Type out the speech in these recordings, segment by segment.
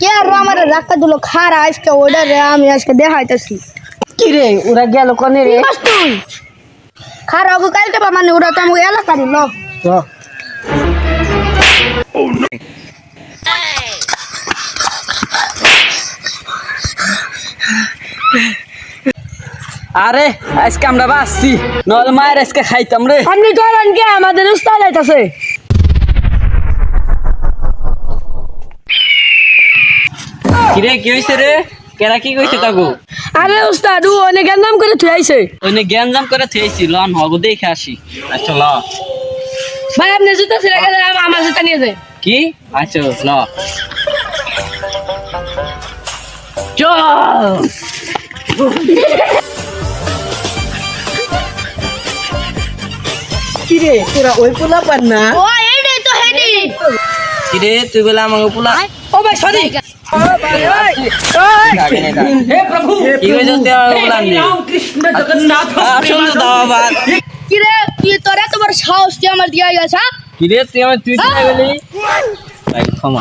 কে আর আমার রাখা দিল খারা আজকে ওটা রে আমি আজকে দেখাইতেছি কি রে ওরা গেল কনে রে তুই খারা ওকে কালকে বা মানে ওরা তো আমাকে এলাকারই ল আরে আজকে আমরা বাসছি নল মায়ের আজকে খাইতাম রে আপনি ধরেন কে আমাদের উস্তাদ আইতাছে কিরে কি হইছে রে কেরা কি কইছে তাগো আরে উস্তাদ ও অনেক নাম করে তুই আইছে ওইনে জ্ঞানজাম করে থইছি লন হগো দেখে আসি আচ্ছা ল ভাই আপনি জুতা ছিঁড়ে গেলে আমার জুতা নিয়ে যায় কি আচ্ছা ল কি রে তোরা ওই পোলা পার না ও এইটাই তো হেডি কিরে তুই বলে আমাকে পোলা ও ভাই সরি হে প্রভু কি কইছ তুই আমাকে পোলা নি কৃষ্ণ জগন্নাথ আসলে দাও আবার কি রে কি তোরা তোমার সাহস তুই আমার দিয়া গেছে কিরে তুই আমার তুই চলে গেলি ভাই ক্ষমা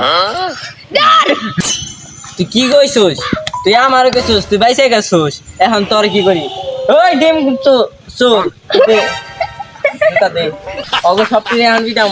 তুই কি কইছস তুই আমার কইছস তুই বাইসে গেছস এখন তোর কি করি ওই ডিম তো চোর দে এটা দে অগো সব তুই আনবি দাম